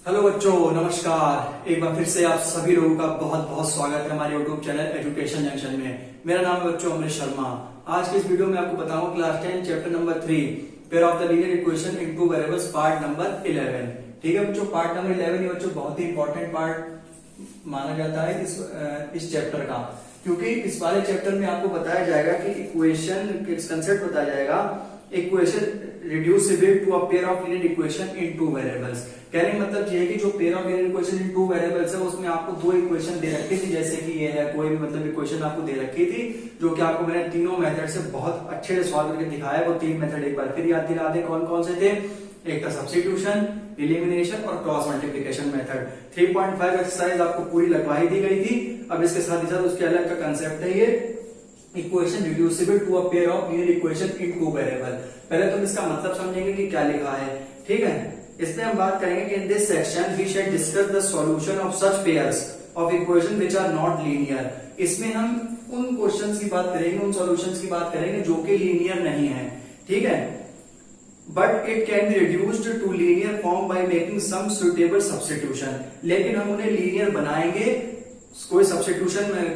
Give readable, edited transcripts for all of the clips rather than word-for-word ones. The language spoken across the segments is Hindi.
हेलो बच्चों, नमस्कार। एक बार फिर से आप सभी लोगों का बहुत बहुत स्वागत है हमारे यूट्यूब चैनल एजुकेशन जंक्शन में। मेरा नाम है बच्चों अमरीश शर्मा। आज के इस वीडियो में आपको बताऊंगा class 10 chapter number 3 pair of the linear equation in two variables part number 11। ठीक है बच्चों, पार्ट नंबर 11 ये बच्चों बहुत ही इंपॉर्टेंट पार्ट माना जाता है इस चैप्टर का, क्योंकि इस वाले चैप्टर में आपको बताया जाएगा कि इक्वेशन कंसेप्ट बताया जाएगा। Equation reducible to a pair of linear equation in two variables। कहने का मतलब ये है कि जो pair of linear equation in two variables है उसमें आपको दो इक्वेशन दे रखी थी, जैसे कि ये है कोई भी मतलब इक्वेशन आपको दे रखी थी, जो कि आपको मैंने तीनों मेथड से बहुत अच्छे से सॉल्व करके दिखाया। वो तीन मेथड एक बार फिर याद दिला दे कौन कौन से थे। एक था सब्स्टिट्यूशन, एलिमिनेशन और क्रॉस मल्टीप्लिकेशन मेथड। 3.5 एक्सरसाइज आपको पूरी लगवाई दी गई थी। अब इसके साथ ही साथ उसके अलग का कंसेप्ट है ये equation reducible to a pair of linear equation in two variable. पहले तो इसका मतलब समझेंगे कि क्या लिखा है। ठीक है, इसमें हम बात करेंगे कि in this section we shall discuss the solution of such pairs of equation which are not linear. इसमें हम उन क्वेश्चंस की बात करेंगे, उन सॉल्यूशंस की बात करेंगे जो कि लीनियर नहीं है। ठीक है, but it can be reduced to linear form by making some suitable substitution. लेकिन हम उन्हें लीनियर बनाएंगे कोई सब्स्टिट्यूशन में,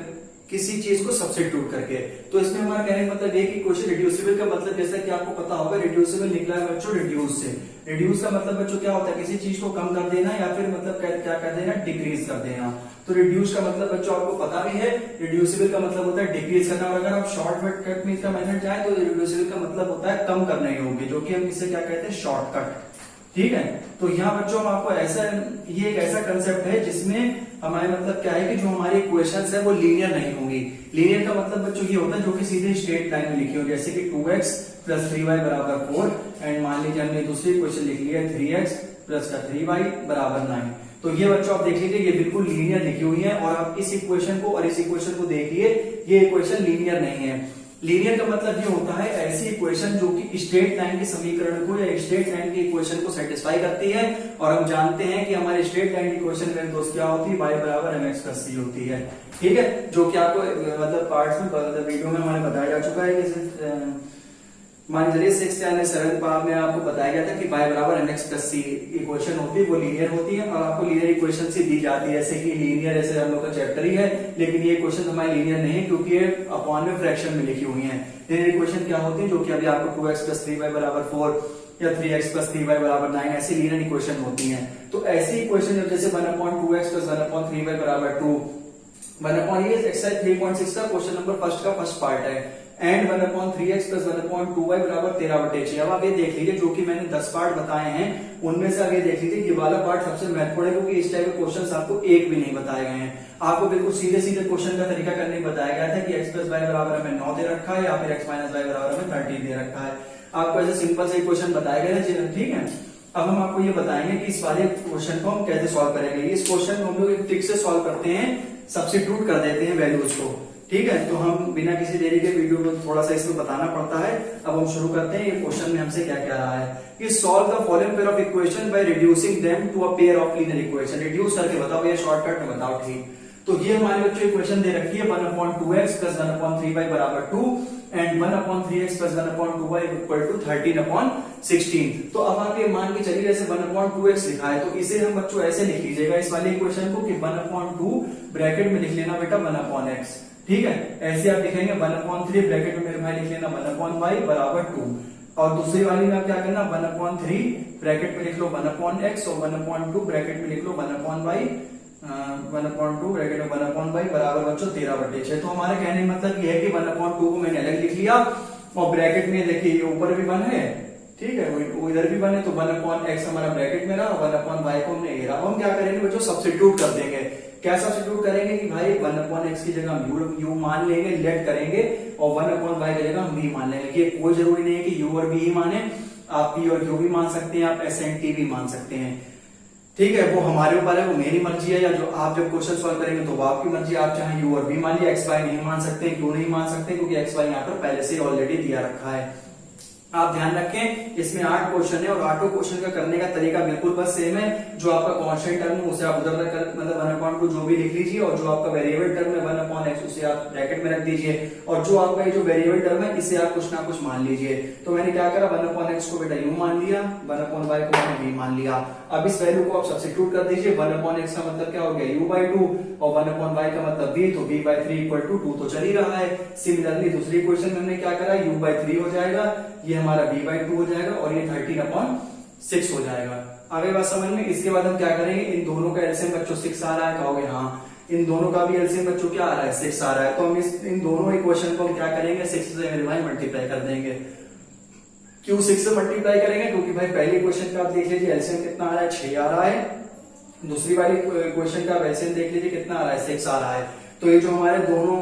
किसी चीज को सब्स्टिट्यूट करके। तो इसमें हमारा कहने का मतलब ये कि क्वेश्चन रिड्यूसिबल का मतलब जैसा कि आपको पता होगा, रिड्यूसिबल निकला है बच्चों रिड्यूस से। रिड्यूस का मतलब बच्चों क्या होता है, किसी चीज को कम कर देना या फिर मतलब क्या कर देना, डिक्रीज कर देना। तो रिड्यूस का मतलब बच्चों आपको पता भी है, रिड्यूसिबल का मतलब होता है डिक्रीज करना। और अगर आप शॉर्टकट में इसका मेथड जाए तो रिड्यूसिबल का मतलब होता है कम करने योग्य, जो कि हम इससे क्या कहते हैं, शॉर्टकट। ठीक है, तो यहाँ बच्चों हम आपको ये एक ऐसा कंसेप्ट है जिसमें हमारे मतलब क्या है कि जो हमारी इक्वेशंस है वो लीनियर नहीं होंगी। लीनियर का मतलब बच्चों ये होता है जो कि सीधे स्ट्रेट लाइन में लिखी हो, जैसे कि 2x प्लस 3y बराबर 4। एंड मान लीजिए हमने दूसरी इक्वेशन लिख ली है 3x प्लस 3y बराबर 9। तो ये बच्चों आप देख लीजिए, ये बिल्कुल लीनियर लिखी हुई है। और आप इस इक्वेशन को और इस इक्वेशन को देखिए, ये इक्वेशन लीनियर नहीं है। लीनियर का मतलब ये होता है ऐसी इक्वेशन जो कि स्ट्रेट लाइन के समीकरण को या स्ट्रेट लाइन की इक्वेशन को सेटिस्फाई करती है। और हम जानते हैं कि हमारे स्ट्रेट लाइन की इक्वेशन मेरे दोस्त क्या होती है, y बराबर mx प्लस c होती है। ठीक है, जो कि आपको मतलब पार्ट्स में वीडियो में हमारे बताया जा चुका है कि मान लीजिए 6th यानी 7th पार्ट में आपको बताया गया था कि y बराबर mx प्लस c इक्वेशन होती है, वो लीनियर होती है। और आपको लीनियर इक्वेशन सी दी जाती है, जैसे कि लीनियर ऐसे हम लोग का चैप्टर ही है, लेकिन ये इक्वेशन हमारी लीनियर नहीं है क्योंकि ये अपॉन में फ्रैक्शन में लिखी हुई है। लीनियर इक्वेशन क्या होती है, जो कि अभी आपको 2x प्लस 3y बराबर 4 या 3x प्लस 3y बराबर 9 ऐसी लीनियर इक्वेशन होती है। तो ऐसी इक्वेशन जैसे 1/2x प्लस 1/3y बराबर 2, 1/, ये एक्सरसाइज 3.6 का क्वेश्चन नंबर फर्स्ट का फर्स्ट पार्ट है। एंड 1/3x प्लस 1/2y बराबर 13/6। अब आप ये देख लीजिए, जो कि मैंने 10 पार्ट बताए हैं उनमें से अब ये देख लीजिए, ये वाला पार्ट सबसे महत्वपूर्ण है क्योंकि इस टाइप के क्वेश्चन आपको एक भी नहीं बताए गए हैं। आपको बिल्कुल सीधे सीधे क्वेश्चन का तरीका करने बताया गया था कि x प्लस वाई बराबर हमें 9 दे रखा है या फिर x माइनस वाई बराबर हमें 13 दे रखा है। आपको ऐसे सिंपल से क्वेश्चन बताए गए थे। ठीक है, अब हम आपको ये बताएंगे कि इस वाले क्वेश्चन को हम कैसे सॉल्व करेंगे। इस क्वेश्चन को हम लोग एक ट्रिक से सॉल्व करते हैं, सब्स्टिट्यूट कर देते हैं वैल्यूज को। ठीक है, तो हम बिना किसी देरी के वीडियो को थोड़ा सा इसमें बताना पड़ता है। अब हम शुरू करते हैं। ये क्वेश्चन में हमसे क्या कह रहा है कि solve the following pair of equation by reducing them to a pair of linear equation. Reduce करके बताओ, ये शॉर्टकट में बताओ। ठीक, तो ये हमारे बच्चों इक्वेशन दे रखी है 1/2x प्लस 1/3y बराबर 2 and 1/3x plus 1/2y equal to 13/16। तो अब आप ये मान के चलिए, जैसे 1/2x लिखा है तो इसे हम बच्चों ऐसे लिख लीजिएगा इस वाले इक्वेशन को कि 1/2 ब्रैकेट में लिख लेना बेटा 1/x। ठीक है, ऐसे आप लिखेंगे 1/3 ब्रैकेट में मेरे भाई लिख लेना 1/y बराबर 2। और दूसरी वाली में आप क्या करना, 1/3 ब्रैकेट में लिख लो 1/x और 1/2 ब्रैकेट में लिख लो 1/y, 1/2 ब्रैकेट में 1/y बराबर बच्चों 13/6। तो हमारे कहने का मतलब ये है कि 1/2 को मैंने अलग लिख लिया और ब्रैकेट में देखिए ये ऊपर भी 1 है, ठीक है, वो इधर भी 1 है, तो 1/x हमारा ब्रैकेट में रहा, 1/y को हमने घेरा। हम क्या करेंगे बच्चों, सब्स्टिट्यूट कर देंगे। क्या सब्स्टिट्यूट करेंगे कि भाई 1/x की जगह हम u मान लेंगे, लेट करेंगे, और 1/y की जगह हम v मान लेंगे। कि कोई जरूरी नहीं है कि u और v ही माने, आप p और q भी मान सकते हैं, आप s एंड t भी मान सकते हैं। ठीक है, वो हमारे ऊपर है, वो मेरी मर्जी है, या जो आप जब क्वेश्चन सॉल्व करेंगे तो वो आपकी मर्जी। आप चाहे u और v मान लिया, x y नहीं मान सकते। क्यों नहीं मान सकते, क्योंकि x y यहाँ पर पहले से ऑलरेडी दिया रखा है। आप ध्यान रखें इसमें 8 क्वेश्चन है और 8 क्वेश्चन का करने का तरीका बिल्कुल बस सेम है। जो आपका कांस्टेंट टर्म है उसे आप उधर तक मतलब 1/2 जो भी लिख लीजिए, और जो आपका वेरिएबल टर्म है 1/x उसे आप ब्रैकेट में रख दीजिए, और जो आपका ये जो वेरिएबल टर्म है इसे आप कुछ ना कुछ मान लीजिए। तो मैंने क्या करा, 1/x को बेटा u मान लिया, 1/y को मैंने v मान लिया। अब इस वैल्यू को आप सब्स्टिट्यूट कर दीजिए। 1/x का मतलब क्या हो गया u/2 और 1/y का मतलब v, तो v/3 = 2 तो चल ही रहा है। सिमिलरली दूसरी क्वेश्चन में हमने क्या करा, u/3 हो जाएगा, ये हमारा v/2 हो जाएगा और ये 13/6 हो जाएगा। आगे बात समझ में। इसके बाद हम क्या करेंगे, इन दोनों का एलसीएम बच्चों 6 आ रहा है, कहोगे हाँ इन दोनों का भी एलसीएम बच्चों क्या आ रहा है, 6 आ रहा है। तो हम इन दोनों इक्वेशन को हम क्या करेंगे, 6 से मेरे भाई मल्टीप्लाई कर देंगे। क्यों 6 से मल्टीप्लाई करेंगे, क्योंकि भाई पहले क्वेश्चन का आप देख लीजिए एलसीएम कितना आ रहा है, 6 आ रहा है। दूसरी वाली क्वेश्चन का एलसीएम देख लीजिए कितना आ रहा है, 6 आ रहा है। तो ये जो हमारे दोनों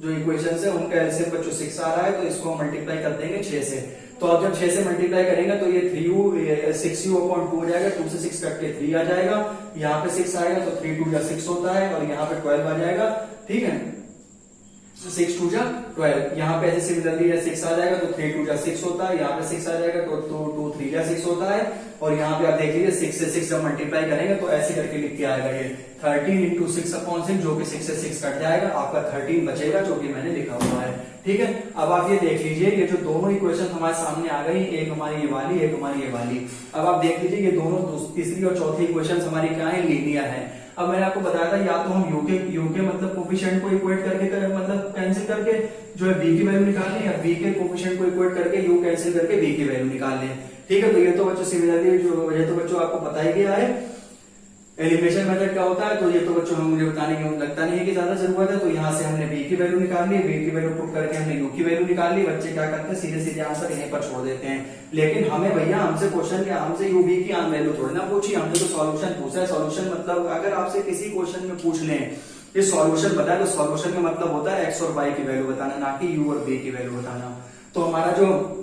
जो इक्वेशंस है उनका एलसीएम बच्चों 6 आ रहा है, तो इसको हम मल्टीप्लाई कर देंगे 6 से। तो अब जब 6 से मल्टीप्लाई करेंगे तो ये 6u/2 हो जाएगा, 2 से 6 कट के 3 आ जाएगा, यहाँ पे 6 आएगा तो 3 2 6 होता है, और यहाँ पे 12 आ जाएगा। ठीक है, 6 2 12, यहाँ पे ऐसे सिमिलरली 6 आ जाएगा तो 3 2 6 होता है, यहाँ पे 6 आ जाएगा तो 2 3 6 होता है, और यहाँ पे आप देख लीजिए 6 से 6 जब मल्टीप्लाई करेंगे तो ऐसे करके लिख के आएगा ये 13 × 6/6, जो कि 6 से 6 कट जाएगा, आपका 13 बचेगा जो कि मैंने लिखा हुआ है। ठीक है, अब आप ये देख लीजिए ये जो दोनों इक्वेशन हमारे सामने आ गई, एक हमारी ये वाली, एक हमारी ये वाली। अब आप देख लीजिए ये दोनों तीसरी और चौथी इक्वेशन हमारी क्या है, लीनियर है। अब मैंने आपको बताया था या तो हम यूके मतलब कोफिशिएंट को इक्वेट करके मतलब कैंसिल करके जो है बी की वैल्यू निकाल लें, या बी के कोफिशिएंट को इक्वेट करके यू कैंसिल करके बी की वैल्यू निकाल लें। ठीक है, तो ये तो बच्चों सिमिलरली जो ये तो बच्चों आपको पता ही गया है एलिमिनेशन मेथड क्या होता है। तो ये तो बच्चों हम मुझे बताने की लगता नहीं है कि ज्यादा जरूरत है। तो यहाँ से हमने बी की वैल्यू निकाल ली, बी की वैल्यू पुट करके हमने यू की वैल्यू निकाल ली। बच्चे क्या करते हैं, सीधे सीधे आंसर यहीं पर छोड़ देते हैं। लेकिन हमें भैया हमसे क्वेश्चन क्या, हमसे यू बी की वैल्यू थोड़ी ना पूछी, हमने तो सॉल्यूशन पूछा है। सॉल्यूशन मतलब अगर आपसे किसी क्वेश्चन में पूछ लें ये सॉल्यूशन बताए, तो सॉल्यूशन का मतलब होता है एक्स और वाई की वैल्यू बताना, ना कि यू और बी की वैल्यू बताना। तो हमारा जो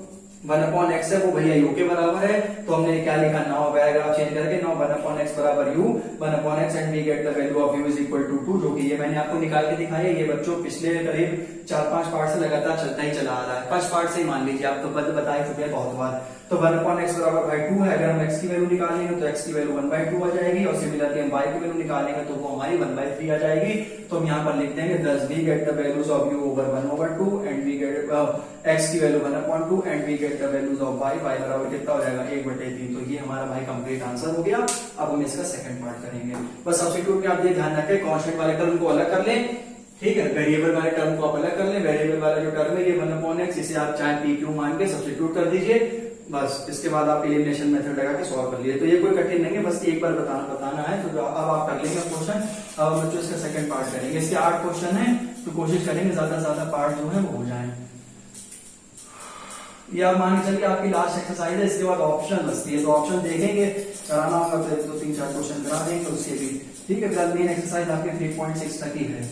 1/x है वो भैया u के बराबर है, तो हमने क्या लिखा, नाउ पैराग्राफ चेंज करके नाउ 1/x बराबर u 1/x and we get the value of u = 2, जो कि ये मैंने आपको निकाल के दिखाया। ये बच्चों पिछले करीब 4-5 पार्ट से लगातार चलता ही चला आ रहा है। फर्स्ट पार्ट से ही मान लीजिए आप, तो बताए चुके हैं बहुत बार। तो 1/x बराबर 2 है, अगर हम x की वैल्यू निकालेंगे तो x की वैल्यू 1/2 आ जाएगी, और सिमिलरली हम y की वैल्यू निकालेंगे तो वो हमारी 1/3 आ जाएगी। तो हम यहाँ पर लिख देंगे thus we get the values of u over 1/2 and we get x की value 1/2 and we get the values of y बराबर कितना हो जाएगा 1/3। तो ये हमारा भाई कंप्लीट आंसर हो गया। अब हम इसका सेकंड पार्ट करेंगे। बस सब्स्टिट्यूट में आप ये ध्यान रखें कांस्टेंट वाले टर्म को अलग कर लें, ठीक है, वेरिएबल वाले टर्म को आप अलग कर लें। वेरिएबल वाला जो टर्म है ये 1/x, इसे आप चाहे पी क्यू मान के सब्स्टिट्यूट कर दीजिए। बस इसके बाद आप एलिमिनेशन मेथड लगा के सॉल्व कर लिए। तो ये कोई कठिन नहीं है, बस एक बार बताना है। तो अब आप कर लेंगे क्वेश्चन। अब हम बच्चों इसका सेकंड पार्ट करेंगे। इसके 8 क्वेश्चन है, तो कोशिश करेंगे ज्यादा से ज्यादा पार्ट जो है वो हो जाए। ये आप मान के चलिए आपकी लास्ट एक्सरसाइज है, इसके बाद ऑप्शन बचती है। तो ऑप्शन देखेंगे, कराना होगा तो 1 2 3 4 क्वेश्चन करा देंगे उसके भी। ठीक है, फिलहाल मेन एक्सरसाइज आपके 3.6 तक ही है।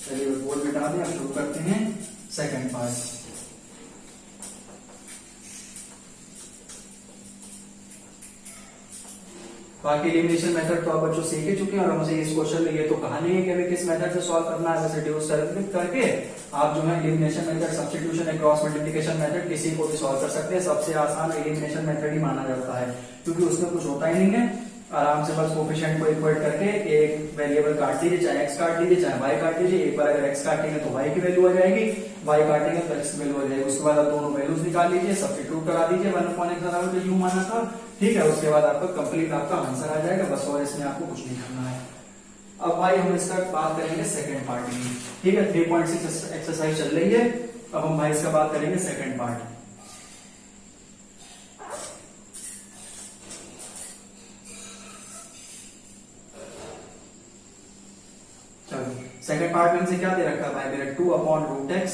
चलिए बोर्ड मिटा दें, अब शुरू करते हैं सेकंड पार्ट। बाकी एलिमिनेशन मेथड तो आप बच्चों सीख ही चुके हैं, और हमसे इस क्वेश्चन में ये तो कहा नहीं है कि अभी किस मेथड से सॉल्व करना है। वैसे ड्यूस करके आप जो है एलिमिनेशन मेथड, सब्स्टिट्यूशन या क्रॉस मल्टीप्लिकेशन मेथड किसी को भी सॉल्व कर सकते हैं। सबसे आसान एलिमिनेशन मेथड ही माना जाता है, क्योंकि उसमें कुछ होता ही नहीं है। आराम से बस कोफिशिएंट को इक्वेट करके एक वेरिएबल काट दीजिए, चाहे x काट लीजिए चाहे y काट लीजिए। एक बार अगर x काटेंगे तो y की वैल्यू आ जाएगी, y काटेंगे तो x की वैल्यू आ जाएगी। उसके बाद आप दोनों वैल्यूज निकाल लीजिए, सब्स्टिट्यूट करा दीजिए। 1/x बराबर जो u माना था, ठीक है, उसके बाद आपका कंप्लीट आपका आंसर आ जाएगा बस, और इसमें आपको कुछ नहीं करना है। अब भाई हम इसका बात करेंगे सेकंड पार्ट में। ठीक है, 3.6 एक्सरसाइज चल रही है। अब हम भाई इसका बात करेंगे सेकंड पार्ट। सेकंड पार्ट में हमसे क्या दे रखा है भाई, मेरा 2/√x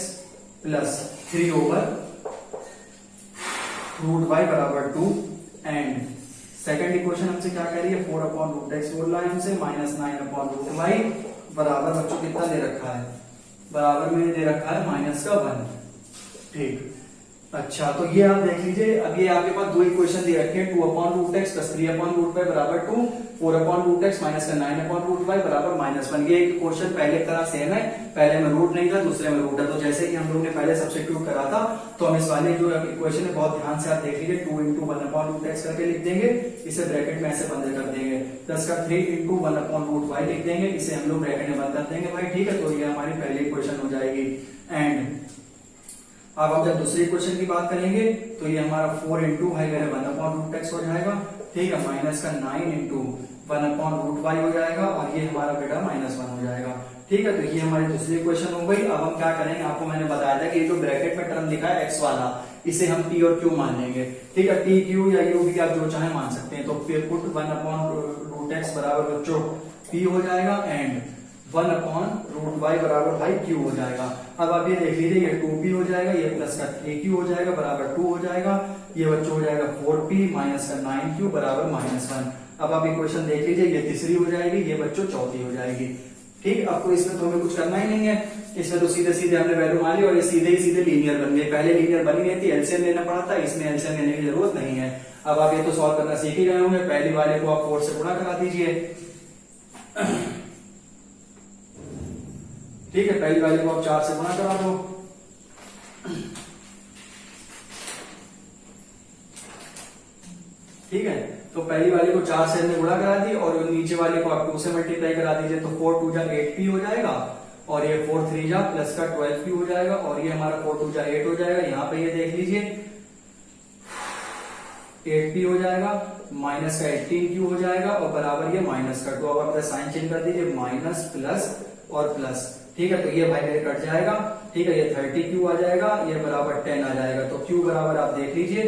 प्लस 3/√y बराबर 2 एंड सेकंड इक्वेशन हमसे क्या कह रही है, 4/√x बोल रहा है हमसे माइनस 9/√y बराबर बच्चों कितना दे रखा है, बराबर में दे रखा है -1। ठीक, अच्छा, तो ये आप देख लीजिए, अब ये आपके पास दो इक्वेशन दे रखे हैं, 2/√x प्लस 3/√y बराबर 2, 4/√x माइनस का 9/√y बराबर -1। ये इक्वेशन पहले तरह सेम है, पहले में रूट नहीं था, दूसरे में रूट है। तो जैसे कि हम लोग ने पहले सब्स्टिट्यूट करा था, तो हम इस वाले जो इक्वेशन है बहुत ध्यान से आप देख लीजिए, 2 × 1/√x करके लिख देंगे, इसे ब्रैकेट में ऐसे बंद कर देंगे, प्लस का 3 × 1/√y लिख देंगे, इसे हम लोग ब्रैकेट में बंद कर देंगे भाई, ठीक है। तो ये हमारी पहली इक्वेशन हो जाएगी। एंड अब हम जब दूसरे क्वेश्चन की बात करेंगे तो ये हमारा 4 × 1/√x हो जाएगा, ठीक है, माइनस का 9 × 1/√y हो जाएगा, और ये हमारा बेटा -1 हो जाएगा, ठीक है। तो ये हमारी दूसरी क्वेश्चन हो गई। अब हम क्या करेंगे, आपको मैंने बताया था कि ये जो ब्रैकेट में टर्म लिखा है x वाला, इसे हम p और q मान लेंगे, ठीक है। p q या u भी आप जो चाहे मान सकते हैं। तो फिर पुट 1/√x बराबर बच्चों p हो जाएगा, एंड 1/√y बराबर भाई q हो जाएगा। अब आप ये देख लीजिए, ये 2p हो जाएगा, ये प्लस का 3q हो जाएगा बराबर 2 हो जाएगा, ये बच्चों हो जाएगा 4p माइनस का 9q बराबर -1। अब आप इक्वेशन देख लीजिए, ये तीसरी हो जाएगी, ये बच्चों चौथी हो जाएगी, ठीक। आपको इसमें तो हमें कुछ करना ही नहीं है, इसमें तो सीधे सीधे हमने वैल्यू मान ली और ये सीधे ही सीधे लीनियर बन गए। पहले लीनियर बनी नहीं थी, एलसीएम लेना पड़ा था, इसमें एलसीएम लेने की जरूरत नहीं है। अब आप ये तो सॉल्व करना सीख ही गए होंगे। पहली वाले को आप 4 से गुणा करा दीजिए, ठीक है, पहली वाले को आप 4 से गुणा करा दो, ठीक है। तो पहली वाले को 4 से हमने गुणा करा दी, और नीचे वाले को आप 2 से मल्टीप्लाई करा दीजिए, तो 4 2 जा 8p हो जाएगा, और ये 4 3 जा प्लस का 12p हो जाएगा, और ये हमारा 4 2 जा 8 हो जाएगा। यहाँ पे ये देख लीजिए 8p हो जाएगा, माइनस का 18q हो जाएगा, और बराबर ये माइनस का 2। अब आप साइन चेंज कर दीजिए, माइनस प्लस और प्लस, ठीक है। तो ये भाई मेरे कट जाएगा, ठीक है, ये 30q आ जाएगा, ये बराबर 10 आ जाएगा। तो q बराबर आप देख लीजिए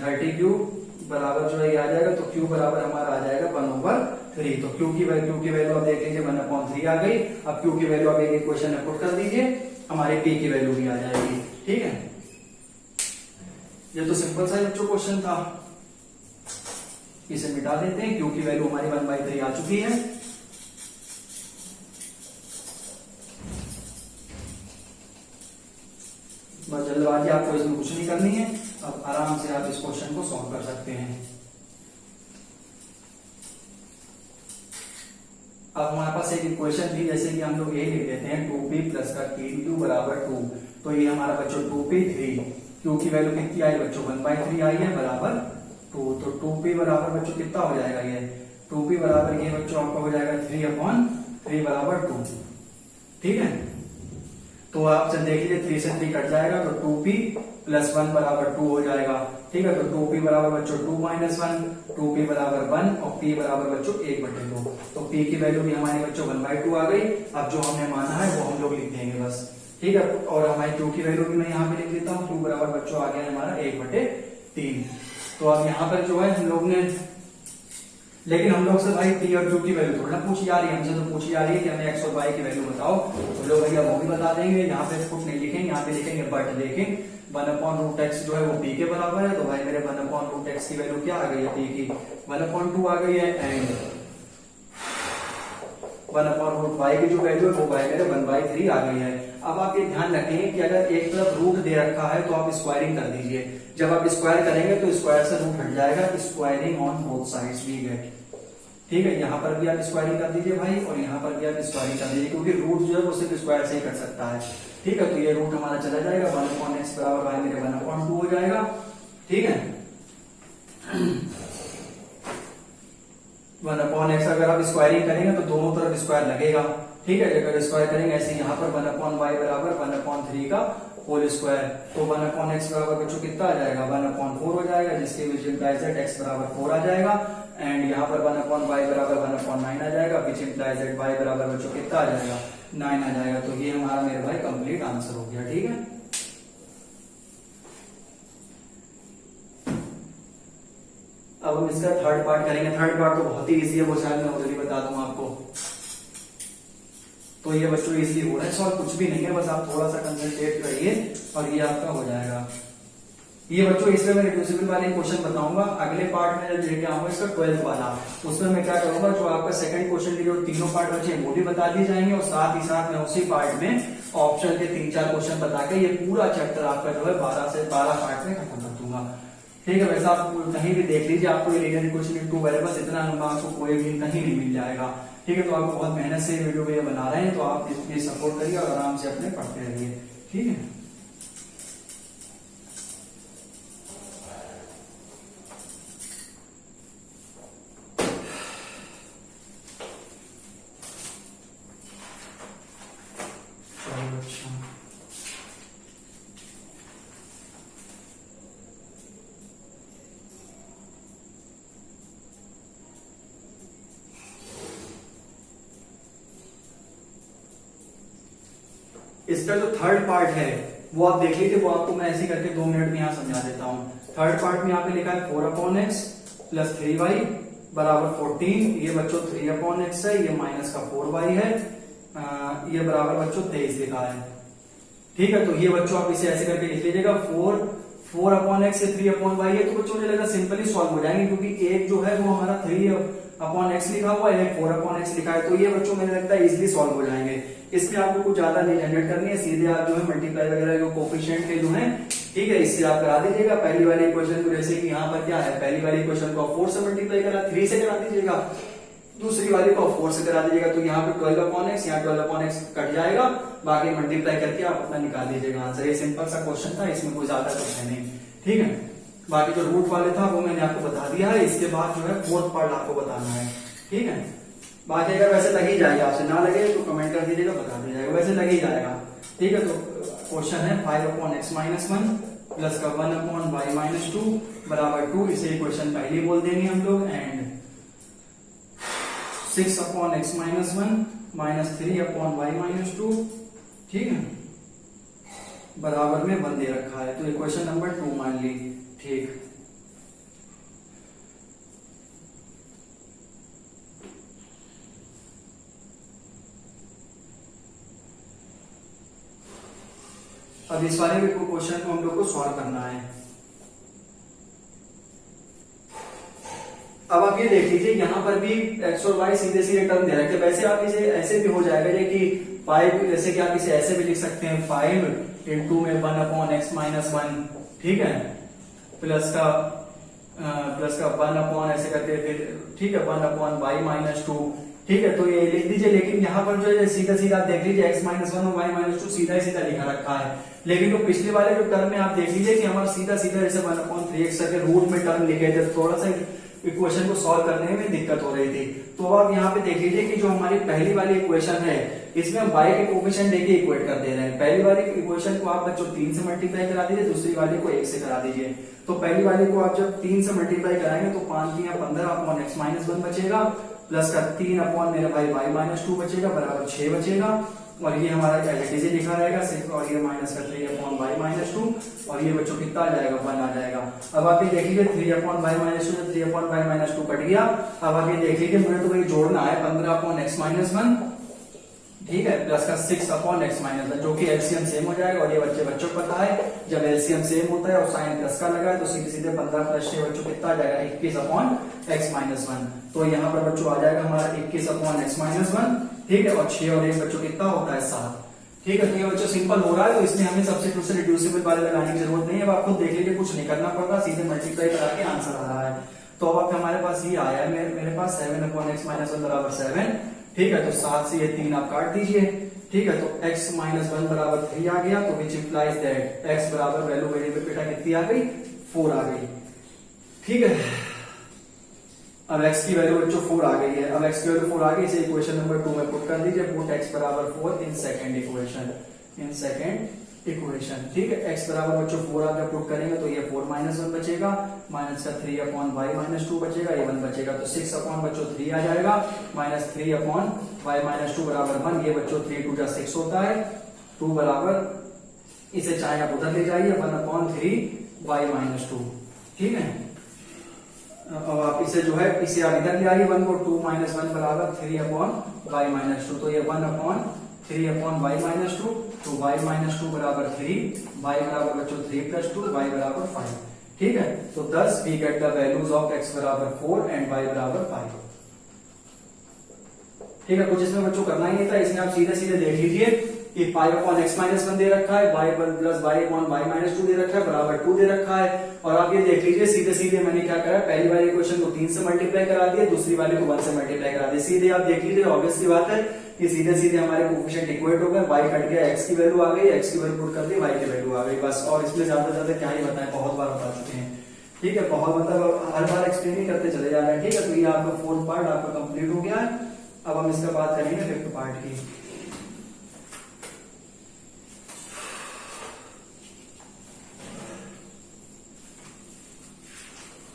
30q बराबर जो है आ जाएगा, तो q बराबर हमारा आ जाएगा 1/3। तो q की वैल्यू आप देख लीजिए 1/3 आ गई। अब q की वैल्यू आप एक क्वेश्चन में पुट कर दीजिए, हमारे p की वैल्यू भी आ जाएगी, ठीक है। ये तो सिंपल सा बच्चों क्वेश्चन था, इसे मिटा देते हैं, q की वैल्यू हमारी 1/3 आ चुकी है। बस जल्दबाजी आपको इसमें कुछ नहीं करनी है, अब आराम से आप इस क्वेश्चन को सॉल्व कर सकते हैं। अब हमारे पास एक इक्वेशन थी, जैसे कि हम लोग यही लिख देते हैं 2p प्लस का 3q बराबर 2। तो ये हमारा बच्चों 2p 3, q की वैल्यू कितनी आई बच्चों 1/3 आई है बराबर 2। तो 2p बराबर बच्चों कितना हो जाएगा, ये 2p बराबर ये बच्चों आपका हो जाएगा 3/3 बराबर 2, ठीक है। तो आप जब देख लीजिए 3 से 3 कट जाएगा, तो 2p प्लस 1 बराबर 2 हो जाएगा, ठीक है। तो 2p बराबर बच्चों 2 - 1, 2p बराबर 1, और p बराबर बच्चों 1/2। तो p की वैल्यू भी हमारी बच्चों 1/2 आ गई। अब जो हमने माना है वो हम लोग लिख देंगे बस, ठीक है। और हमारी q की वैल्यू भी मैं यहाँ पे लिख देता हूँ, q बराबर बच्चों आ गया हमारा 1/3। तो अब यहाँ पर जो है हम लोग ने, लेकिन हम लोग से भाई p और q की वैल्यू थोड़ा ना पूछी जा रही है, हमसे तो पूछी जा रही है कि हमें x और y की वैल्यू बताओ। तो लोग भैया वो भी बता देंगे, यहाँ पे पुट नहीं लिखेंगे, यहाँ पे लिखेंगे बट। देखें 1/√x जो है वो p के बराबर है, तो भाई मेरे 1/√x की वैल्यू क्या आ गई है, p की 1/2 आ गई है, एंड 1/√y की जो वैल्यू है वो भाई मेरे 1/3 आ गई है। अब आप ये ध्यान रखें कि अगर एक तरफ रूट दे रखा है तो आप स्क्वायरिंग कर दीजिए। जब आप स्क्वायर करेंगे तो स्क्वायर से रूट हट जाएगा, squaring on both sides we get, ठीक है। यहाँ पर भी आप स्क्वायरिंग कर दीजिए भाई, और यहाँ पर भी आप स्क्वायरिंग कर दीजिए, क्योंकि रूट जो है वो सिर्फ स्क्वायर से ही कर सकता है, ठीक है। तो ये रूट हमारा चला जाएगा, 1/x बराबर भाई मेरे 1/2 हो जाएगा, ठीक है। 1/x अगर आप स्क्वायरिंग करेंगे तो दोनों तरफ स्क्वायर लगेगा, ठीक है। अगर स्क्वायर करेंगे ऐसे यहाँ पर 1/y बराबर 1/3 का होल स्क्वायर, तो 1/x बराबर बच्चों कितना आ जाएगा 1/4 हो जाएगा, जिसके विच इंप्लाइज दैट x बराबर 4 आ जाएगा, एंड यहाँ पर 1/y बराबर 1/9 आ जाएगा, विच इंप्लाइज दैट y बराबर बच्चों कितना आ जाएगा 9 आ जाएगा। तो ये हमारा मेरे भाई कंप्लीट आंसर हो गया, ठीक है। अब हम इसका थर्ड पार्ट करेंगे। थर्ड पार्ट तो बहुत ही इजी है, वो शायद मैं ऑलरेडी बता दूं आपको। तो ये बच्चों इजीली हो रहा है सॉल्व, कुछ भी नहीं है, बस आप थोड़ा सा कंसंट्रेट करिए और ये आपका हो जाएगा। ये बच्चों इसमें मैं रिड्यूसिबल वाले क्वेश्चन बताऊंगा अगले पार्ट में जब लेके आऊंगा इसका 12th वाला। उसमें मैं क्या करूंगा, जो आपका सेकंड क्वेश्चन के जो तीनों पार्ट बचे वो भी बता दिए जाएंगे, और साथ ही साथ मैं उसी पार्ट में ऑप्शन के 3-4 क्वेश्चन बता के ये पूरा चैप्टर आपका जो है 12 से 12 पार्ट में खत्म कर दूंगा। ठीक है, वैसे आप कहीं भी देख लीजिए, आपको लीनियर इक्वेशन इन 2 वेरिएबल्स इतना लंबा आपको कोई भी कहीं नहीं मिल जाएगा। ठीक है, तो आपको बहुत मेहनत से वीडियो को ये बना रहे हैं, तो आप इसमें सपोर्ट करिए और आराम से अपने पढ़ते रहिए। ठीक है, इसका जो थर्ड पार्ट है वो आप देख लीजिए, वो आपको मैं ऐसे करके 2 मिनट में यहाँ समझा देता हूँ। थर्ड पार्ट में यहाँ पे लिखा है 4/x प्लस 3y बराबर 14। ये बच्चों 3/x है, ये माइनस का 4y है, ये बराबर बच्चों 23 लिखा है। ठीक है, तो ये बच्चों आप इसे ऐसे करके लिख लीजिएगा 4/x से 3/y है, तो बच्चों मुझे लगा सिंपली सॉल्व हो जाएंगे, क्योंकि एक जो है वो हमारा 3/x लिखा हुआ है, 4/x लिखा है, तो ये बच्चों मुझे लगता है इजिली सॉल्व हो जाएंगे। इसमें आपको कुछ ज्यादा नहीं झंझट करनी है, सीधे आप जो है मल्टीप्लाई वगैरह जो कोफिशिएंट के जो है, ठीक है, इससे आप करा दीजिएगा। पहली वाली इक्वेशन को जैसे कि यहाँ पर क्या है, पहली वाली इक्वेशन को 4 से मल्टीप्लाई करा 3 से करा दीजिएगा, दूसरी वाली को 4 से करा दीजिएगा, तो यहाँ पे 12/x, यहाँ 12/x कट जाएगा, बाकी मल्टीप्लाई करके आप अपना निकाल दीजिएगा आंसर। ये सिंपल सा क्वेश्चन था, इसमें कोई ज्यादा कुछ है नहीं। ठीक है, बाकी जो रूट वाले था वो मैंने आपको बता दिया है, इसके बाद जो है फोर्थ पार्ट आपको बताना है। ठीक है, बाकी अगर वैसे लग ही जाएगा, आपसे ना लगे तो कमेंट कर दीजिएगा, बता दीजिएगा, वैसे लग ही जाएगा। ठीक है, तो क्वेश्चन है 5/x माइनस 1 प्लस का 1/y माइनस 2 बराबर 2, इसे इक्वेशन पहली बोल देंगे हम लोग, and 6/x minus 1 minus 3/y minus 2, ठीक है, बराबर में 1 दे रखा है, तो इक्वेशन नंबर 2 मान ली। ठीक, अब इस वाले क्वेश्चन को हम लोग को सॉल्व करना है। अब आप ये देख लीजिए, यहाँ पर भी x और y सीधे सीधे टर्म दे रखे, वैसे आप इसे ऐसे भी हो जाएगा ये कि 5, जैसे कि आप इसे ऐसे भी लिख सकते हैं 5 इंटू में 1/x माइनस 1, ठीक है, प्लस का 1 ऐसे करके फिर, ठीक है, 1/y माइनस 2, ठीक है, तो ये लिख दीजिए। लेकिन यहाँ पर जो है सीधा सीधा आप देख लीजिए x माइनस 1 और y माइनस 2 सीधा ही सीधा लिखा रखा है, लेकिन तो पिछले वाले जो टर्म में आप देख लीजिए कि हमारा सीधा सीधा जैसे 1/3x करके रूट में टर्म लिखे थे, थोड़ा सा इक्वेशन को सॉल्व करने में दिक्कत हो रही थी। तो आप यहाँ पे देख लीजिए कि जो हमारी पहली वाली इक्वेशन है, इसमें हम y के कोफिशिएंट लेके इक्वेट कर दे रहे हैं। पहली वाली इक्वेशन को आप बच्चों 3 से मल्टीप्लाई करा दीजिए, दूसरी वाली को 1 से करा दीजिए। तो पहली वाली को आप जब 3 से मल्टीप्लाई कराएंगे तो 5×3=15/x माइनस 1 बचेगा, प्लस का 3 मेरे भाई y माइनस 2 बचेगा, बराबर 6 बचेगा, और ये हमारा एलटीजे लिखा रहेगा सिर्फ, और ये माइनस का 3/y माइनस 2, और ये बच्चों कितना आ जाएगा, 1 आ जाएगा। अब आप ये देख लीजिए 3/y माइनस 2 से 3/y माइनस 2 कट गया। अब आप ये देख लीजिए, मुझे तो वही जोड़ना है 15/x माइनस 1, ठीक है, प्लस का 6/x माइनस 1, जो कि एलसीएम सेम हो जाएगा, और ये बच्चों को पता है जब एलसीएम सेम होता है और साइन प्लस का लगा है तो सीधे सीधे 15 प्लस 6 बच्चों कितना आ जाएगा, 21/x माइनस 1। तो यहाँ पर बच्चों आ जाएगा हमारा 21/x माइनस 1, ठीक है, और 6 और 1 बच्चों कितना होता है 7। ठीक है, तो ये बच्चों सिंपल हो रहा है, तो इसमें हमें सब्स्टिट्यूशन रिड्यूसिबल वाले लगाने की जरूरत नहीं है। अब आप खुद देख लीजिए, कुछ नहीं करना पड़ रहा, सीधे मल्टीप्लाई करा के आंसर आ रहा है। तो अब हमारे पास ये आया है, मेरे पास 7/x माइनस 1 बराबर 7, ठीक है, तो 7 से ये 3 आप काट दीजिए, ठीक है, तो x माइनस 1 बराबर 3 आ गया, तो विच इंप्लाइज दैट x बराबर वैल्यू मेरी बेटा कितनी आ गई, 4 आ गई। ठीक है, अब x की वैल्यू बच्चों 4 आ गई है। अब x की वैल्यू 4 आ गई, इसे इक्वेशन नंबर 2 में पुट कर दीजिए, पुट x बराबर 4 इन सेकंड इक्वेशन, ठीक है, x बराबर बच्चों 4 आप जब पुट करेंगे तो ये 4 माइनस 1 बचेगा, माइनस का 3/y माइनस 2 बचेगा, ये 1 बचेगा, तो 6/3 आ जाएगा, माइनस 3/y माइनस 2 बराबर 1, ये बच्चों 3 2 6 होता है, 2 बराबर, इसे चाहे आप उधर ले जाइए 1/3y माइनस 2, ठीक है। अब आप इसे जो है, इसे आप इधर ले आइए 1 को, 2 माइनस 1 बराबर 3/y माइनस 2, तो ये 1/3/y माइनस 2, तो y माइनस 2 बराबर 3, y बराबर बच्चों 3 प्लस 2, y बराबर 5, ठीक है। तो 10 we get the values of x बराबर 4 एंड y बराबर 5, ठीक है। कुछ इसमें बच्चों करना ही नहीं था, इसमें आप सीधे सीधे देख लीजिए कि 5/x-1 दे रखा है, y1 प्लस y/y-2 दे रखा है बराबर 2 दे रखा है। और आप ये देख लीजिए सीधे सीधे मैंने क्या करा, पहली वाली इक्वेशन को 3 से मल्टीप्लाई करा दिया, दूसरी वाले को 1 से मल्टीप्लाई करा दिया। सीधे आप देख लीजिए, ऑब्वियस सी बात है कि सीधे सीधे हमारे कोफिशिएंट इक्वेट हो गए, y कट गया, x की वैल्यू आ गई, x की वैल्यू पुट कर दी, y की वैल्यू आ गई, बस। और इसमें ज्यादा क्या ही बताएं, बहुत बार बता चुके हैं। ठीक है, बहुत मतलब हर बार एक्सप्लेन ही करते चले जा रहे हैं। ठीक है, तो ये आपका 4th पार्ट आपका कंप्लीट हो गया है। अब हम इसका बात करेंगे 5th पार्ट की।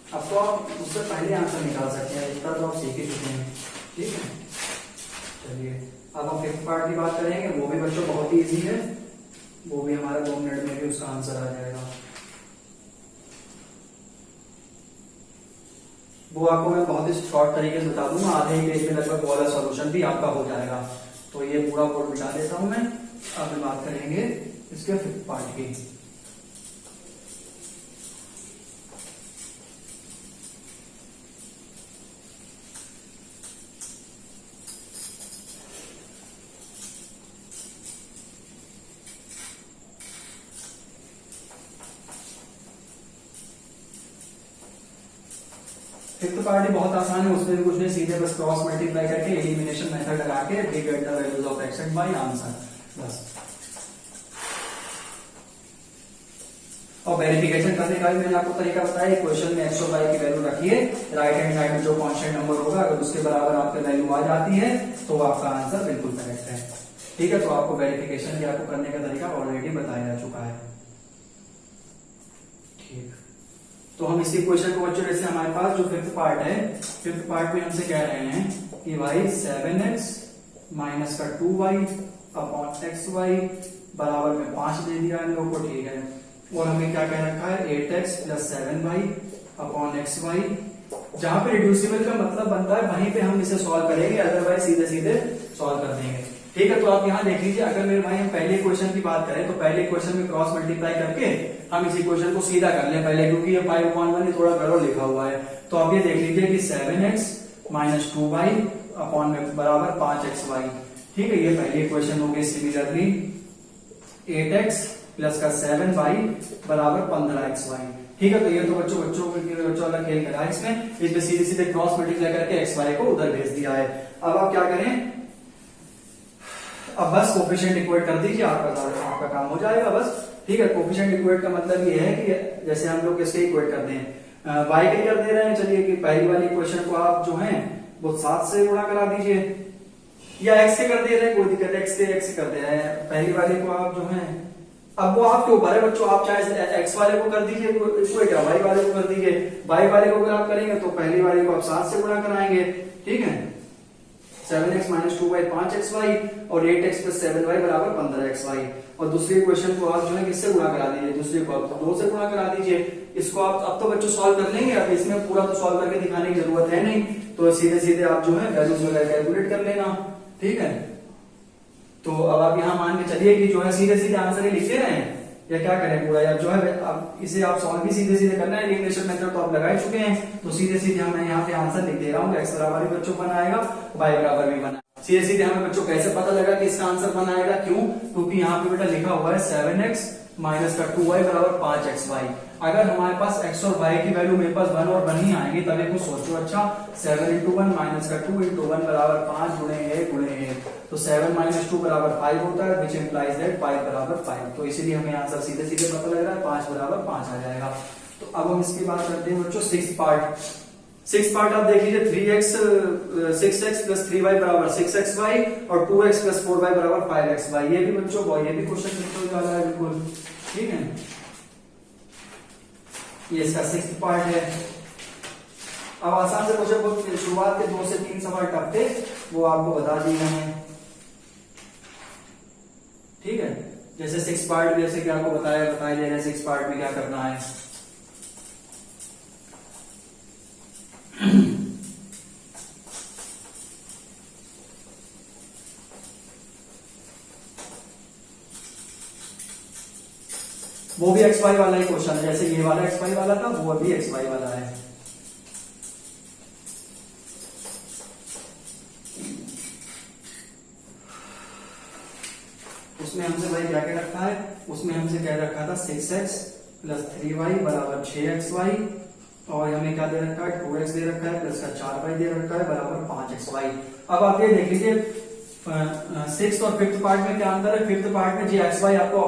अब तो आप उससे पहले आंसर निकाल सकते हैं, इतना तो आप सीख ही चुके हैं। ठीक है, चलिए अब हम 5th पार्ट की बात करेंगे। वो भी बच्चों बहुत ही इजी है, वो भी हमारा 2 मिनट में भी उसका आंसर आ जाएगा। वो आपको मैं बहुत ही शॉर्ट तरीके से बता दूंगा, आधे ही पेज में लगभग वाला सॉल्यूशन भी आपका हो जाएगा। तो ये पूरा कोड मिटा देता हूं मैं। अब हम बात करेंगे इसके 5th पार्ट की। फिफ्थ पार्ट बहुत आसान है, उसमें भी कुछ नहीं, सीधे बस क्रॉस मल्टीप्लाई करके एलिमिनेशन मेथड लगा के we get the values of X and Y answer, बस। और वेरिफिकेशन करने का भी मैंने आपको तरीका बताया। क्वेश्चन में एक्स और वाई की वैल्यू रखिए, राइट हैंड साइड में जो कांस्टेंट नंबर होगा अगर उसके बराबर आपकी वैल्यू आ जाती है तो आपका आंसर बिल्कुल करेक्ट है। ठीक है, तो आपको वेरिफिकेशन भी आपको करने का तरीका ऑलरेडी बताया जा चुका है। ठीक, तो हम इसी क्वेश्चन को बच्चों, जैसे हमारे पास जो 5th पार्ट है, 5th पार्ट में हमसे कह रहे हैं कि भाई 7x माइनस का 2y अपॉन xy बराबर में 5 दे दिया इन लोगों को। ठीक है, और हमें क्या कह रखा है 8x plus 7y upon xy। जहां पे रिड्यूसिबल का मतलब बनता है वहीं पे हम इसे सॉल्व करेंगे, अदरवाइज सीधे सीधे सॉल्व कर देंगे। ठीक है, तो आप यहाँ देख लीजिए, अगर मेरे भाई हम पहले क्वेश्चन की बात करें तो पहले क्वेश्चन में क्रॉस मल्टीप्लाई करके हम इसी क्वेश्चन को सीधा कर लें पहले, क्योंकि ये 5/1 थोड़ा गड़बड़ लिखा हुआ है। तो आप ये देख लीजिए कि 7x माइनस 2y अपॉन में बराबर 5xy। ठीक है, ये पहले क्वेश्चन हो गए। सिमिलरली 8x प्लस का 7y बराबर 15xy। ठीक है, तो ये तो बच्चों वाला खेल करा है इसमें सीधे सीधे क्रॉस मल्टीप्लाई करके xy को उधर भेज दिया है। अब आप क्या करें, अब बस कोफिशिएंट इक्वेट कर दीजिए, आपका काम हो जाएगा बस। ठीक है, कोफिशिएंट इक्वेट का मतलब ये है कि जैसे हम लोग किसके इक्वेट करते हैं, वाई के कर दे रहे हैं। चलिए कि पहली वाली इक्वेशन को आप जो है वो 7 से गुणा करा दीजिए, या एक्स से कर दे रहे हैं, कोई दिक्कत, एक्स से कर दे रहे हैं। पहली वाली को आप जो है, अब वो आपके ऊपर है बच्चों, आप चाहे एक्स वाले को कर दीजिए इक्वेट या वाई वाले को कर दीजिए। वाई वाले को अगर आप करेंगे तो पहली वाली को आप 7 से गुणा कराएंगे। ठीक है, 7x माइनस 2y 5xy और 8x प्लस 7y बराबर 15xy। और दूसरी क्वेश्चन को आप जो है किससे गुणा करा दीजिए, दूसरे को आप 2 से गुणा करा दीजिए। इसको आप अब तो बच्चों सॉल्व कर लेंगे, अब इसमें पूरा तो सॉल्व करके दिखाने की जरूरत है नहीं, तो सीधे सीधे आप जो है वैल्यूज वगैरह कैलकुलेट कर लेना। ठीक है, तो अब आप यहाँ मान के चलिए कि जो है सीधे सीधे आंसर ही लिख दे रहे हैं, या क्या करें पूरा, या जो है अब इसे आप सॉल्व भी सीधे सीधे करना है। एलिमिनेशन मेथड तो आप लगा ही चुके हैं, तो सीधे सीधे मैं यहाँ पे आंसर लिख दे रहा हूँ। एक्स बराबर भी बच्चों बना आएगा, वाई बराबर भी बना। सीधे सीधे हमें बच्चों कैसे पता लगा कि इसका आंसर बना आएगा, क्यों, क्योंकि यहाँ पे बेटा लिखा हुआ है 7x माइनस का 2y बराबर 5xy। अगर हमारे पास x और y की वैल्यू मेरे पास 1 और 1 ही आएंगे, तब एक सोचो, अच्छा 7 इंटू 1 माइनस का 2 इंटू 1 बराबर 5 गुणे 1 तो 7 माइनस 2 बराबर 5 होता है, विच इंप्लाइज दैट 5 बराबर 5। तो इसीलिए हमें आंसर सीधे सीधे पता लग रहा है, 5 बराबर 5 आ जाएगा। तो अब हम इसकी बात करते हैं बच्चों 6th पार्ट। 6th पार्ट आप देख लीजिए, 6x प्लस 3y बराबर 6xy और 2x प्लस 4y बराबर 5xy। ये भी बच्चों ये भी क्वेश्चन निकल वाला है बिल्कुल। ठीक है, ये इसका 6th पार्ट है। अब आसान से क्वेश्चन, शुरुआत के 2 से 3 सवाल टफ थे, वो आपको बता दिए हैं। ठीक है, जैसे 6th पार्ट, जैसे कि आपको बताया जा रहा है 6th पार्ट में क्या करना है। वो भी एक्स वाई वाला ही क्वेश्चन है, जैसे ये वाला एक्स वाई वाला था, वो भी एक्स वाई वाला है। वाई क्या क्या रखा है, उसमें हमसे क्या रखा था 6x प्लस 3y बराबर 6xy, और हमें क्या दे रखा है 2x दे रखा है, प्लस का 4y दे रखा है बराबर 5xy। अब आप ये देख लीजिए सिक्स और फिफ्थ पार्ट में क्या अंतर है। फिफ्थ पार्ट में जी xy आपको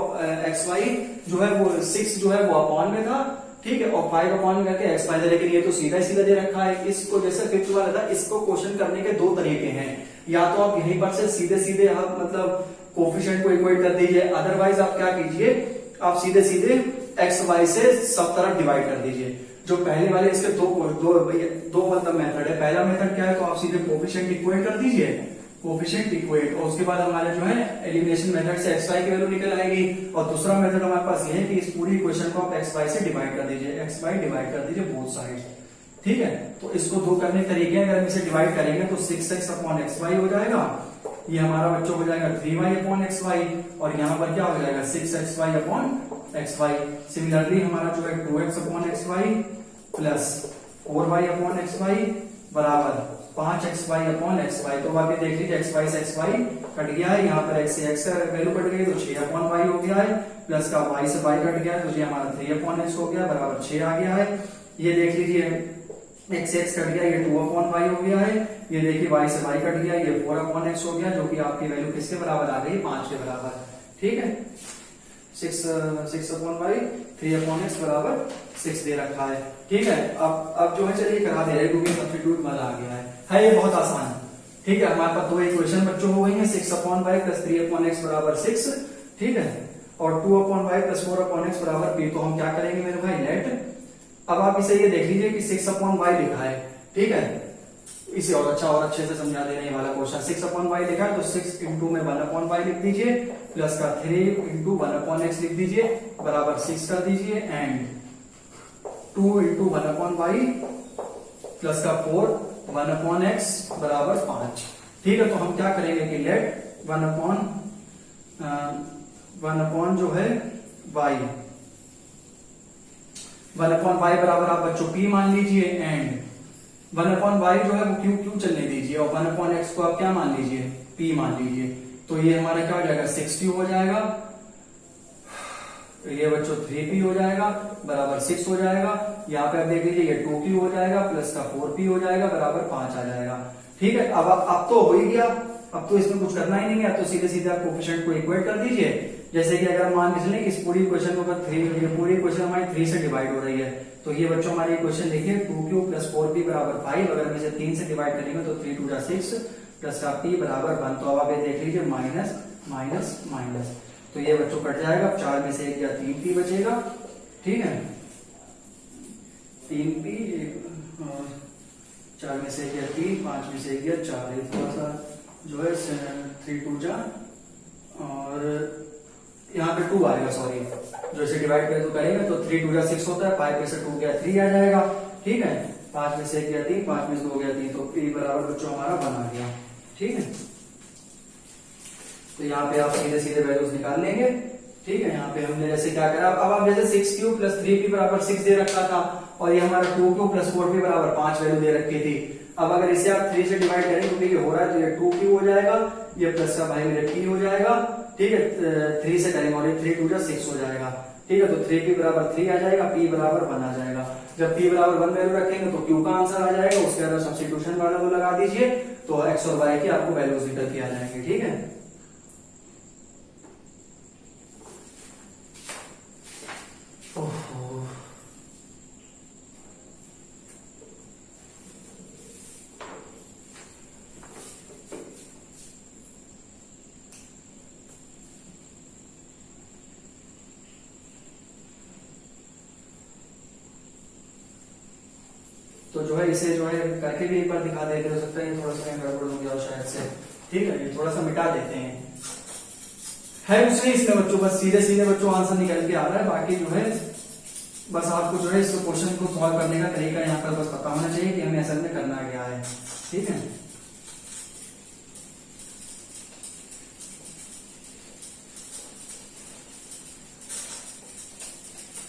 xy जो है वो 6 जो है वो अपॉन में था, ठीक है, और 5 अपॉन में करके एक्स फाइव, लेकिन ये तो सीधा सीधा दे रखा है। इसको जैसे फिफ्थ वाला था, इसको क्वेश्चन करने के दो तरीके हैं, या तो आप यहीं पर से सीधे सीधे आप मतलब कोफिशिएंट को इक्वेट कर दीजिए, अदरवाइज आप क्या कीजिए, आप सीधे सीधे एक्स वाई से सब तरफ डिवाइड कर दीजिए। जो पहले वाले इसके दो मतलब मेथड है। पहला मेथड क्या है, तो आप सीधे कोफिशिएंट इक्वेट कर दीजिए, कोफिशिएंट इक्वेट, और उसके बाद हमारे जो है एलिमिनेशन मेथड से एक्स वाई की वैल्यू निकल आएगी। और दूसरा मेथड हमारे पास ये है कि इस पूरी इक्वेशन को आप एक्स वाई से डिवाइड कर दीजिए, एक्स वाई डिवाइड कर दीजिए बोथ साइड, ठीक है। तो इसको दो करने के तरीके हैं। अगर हम इसे डिवाइड करेंगे तो 6x अपॉन एक्स वाई हो जाएगा, ये हमारा बच्चों हो जाएगा 3y अपॉन एक्स वाई, और यहाँ पर क्या हो जाएगा 6xy upon X Y. Similarly हमारा जो है 2x upon X Y plus 4y upon X Y बराबर 5xy अपॉन एक्स वाई। तो आप ये देख लीजिए एक्स वाई से एक्स वाई कट गया है, यहाँ पर एक्स से एक्स का वैल्यू कट गई तो 6 अपॉन वाई हो गया है, प्लस का y से y कट गया तो ये हमारा 3 अपॉन एक्स हो गया बराबर 6 आ गया है। ये देख लीजिए एक्स एक्स कट गया, ये 2 अपॉन वाई हो गया है। ये देखिए y से y कट गया, ये 4 अपॉन एक्स हो गया, जो कि आपकी वैल्यू किसके बराबर आ गई 5 के बराबर, ठीक है। 6 अपॉन वाई 3 अपॉन एक्स बराबर 6 दे रखा है, ठीक है। अब जो है चलिए करा दे रहे हैं क्योंकि सब्स्टिट्यूट वाला आ गया है ये बहुत आसान, ठीक है। हमारे पास दो इक्वेशन बच्चों हो गई है, 6 upon Y plus 3 upon X बराबर 6, ठीक है, और 2 upon Y plus 4 upon X बराबर p। तो हम क्या करेंगे मेरे भाई लेट, अब आप इसे ये देख लीजिए कि 6 अपॉन वाई लिखा है, ठीक है, इसे और अच्छा और अच्छे से समझा देने ये वाला क्वेश्चन। 6 अपॉन वाई लिखा है तो 6 इंटू में 1 अपॉन वाई लिख दीजिए, प्लस का 3 इंटू 1 अपॉन एक्स लिख दीजिए बराबर 6 कर दीजिए, and 2 into 1 upon Y plus का 4 1 अपॉन एक्स बराबर 5, ठीक है। तो हम क्या करेंगे कि लेट 1 अपॉन जो है वाई, 1 अपॉन वाई बराबर आप बच्चों p मान लीजिए, एंड 1 अपॉन वाई जो है वो क्यू चलने दीजिए, और 1 अपॉन एक्स को आप क्या मान लीजिए p मान लीजिए। तो ये हमारा क्या हो जाएगा 6q हो जाएगा, ये बच्चों 3p हो जाएगा बराबर 6 हो जाएगा। यहाँ पे आप देख लीजिए ये 2q हो जाएगा प्लस का 4p हो जाएगा बराबर 5 आ जाएगा, ठीक है। अब तो हो ही गया, अब तो इसमें कुछ करना ही नहीं है, अब तो सीधे सीधे आप कोफिशिएंट को इक्वेट कर दीजिए। जैसे कि अगर मान के चलें कि इस पूरी इक्वेशन को अगर 3, ये पूरी इक्वेशन हमारी 3 से डिवाइड हो रही है, तो ये बच्चों हमारी इक्वेशन देखिए 2q प्लस 4p बराबर 5, अगर हम इसे 3 से डिवाइड करेंगे तो 3 2 6 प्लस का p बराबर 1। तो अब आप ये देख लीजिए माइनस माइनस माइनस, तो ये बच्चों कट जाएगा, 4 में से 1 या 3p बचेगा, ठीक है, 3p, 4 में से 1 या 3, 5 में से 1 या 4, ये थोड़ा सा जो है 3 2 जा, और यहाँ पे 2 आएगा, सॉरी, जो इसे डिवाइड करें तो करेंगे तो 3 2 जा 6 होता है, 5 में से 2 गया 3 आ जाएगा, ठीक है, 5 में से 1 गया 3, 5 में से 2 गया 3, तो p बराबर बच्चों हमारा 1 आ गया, ठीक है। तो यहाँ पे आप सीधे सीधे वैल्यूज निकाल लेंगे, ठीक है। यहाँ पे हमने जैसे क्या करा, अब आप जैसे 6q प्लस 3p बराबर 6 दे रखा था, और ये हमारा 2q प्लस 4p बराबर 5 वैल्यू दे रखी थी। अब अगर इसे आप 3 से डिवाइड करें क्योंकि ये हो रहा है तो ये 2q हो जाएगा, ये प्लस का भाई मेरे p हो जाएगा, ठीक है, 3 से करेंगे और ये 3 2 जा 6 हो जाएगा, ठीक है। तो 3p बराबर 3 आ जाएगा, p बराबर 1 आ जाएगा। जब p बराबर 1 वैल्यू रखेंगे तो q का आंसर आ जाएगा, उसके बाद सब्स्टिट्यूशन वाला वो लगा दीजिए, तो x और y की आपको वैल्यूज निकल के आ जाएंगे, ठीक है। तो जो है इसे जो है करके भी एक बार दिखा देते, हो सकता है थोड़ा सा गड़बड़ हो गया शायद से, ठीक है, ये थोड़ा सा मिटा देते हैं। है कुछ नहीं इसमें बच्चों, बस सीधे सीधे बच्चों आंसर निकल के आ रहा है, बाकी जो है बस आपको जो है इस क्वेश्चन को सॉल्व करने का तरीका यहाँ पर बस पता होना चाहिए कि हमें असल में करना क्या है, ठीक है।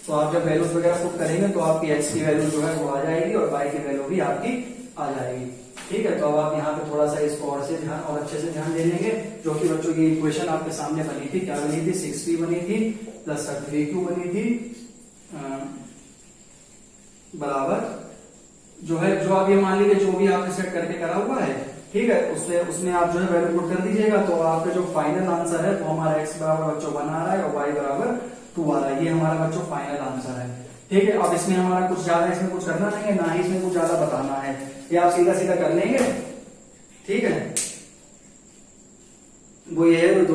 तो आप जब वैल्यूज वगैरह पुट करेंगे तो आपकी x की वैल्यू जो है वो आ जाएगी और y की वैल्यू भी आपकी आ जाएगी। ठीक है, तो अब आप यहाँ पे थोड़ा सा इसको और से ध्यान और अच्छे से ध्यान दे लेंगे। जो कि बच्चों की इक्वेशन आपके सामने बनी थी, क्या बनी थी, 6p बनी थी प्लस 3q बनी थी बराबर जो है, जो आप ये मान लीजिए जो भी आपने सेट करके करा हुआ है, ठीक है, उसमें आप जो है वैल्यू पुट कर दीजिएगा। तो आपका जो फाइनल आंसर है, तो हमारा x बराबर बच्चों 1 आ रहा है और y बराबर 2 आ रहा है। ये हमारा बच्चों फाइनल आंसर है। ठीक है, अब इसमें हमारा कुछ ज्यादा इसमें कुछ करना नहीं है, ना ही इसमें कुछ ज्यादा बताना है, ये आप सीधा सीधा कर लेंगे। ठीक है, वो ये है, तो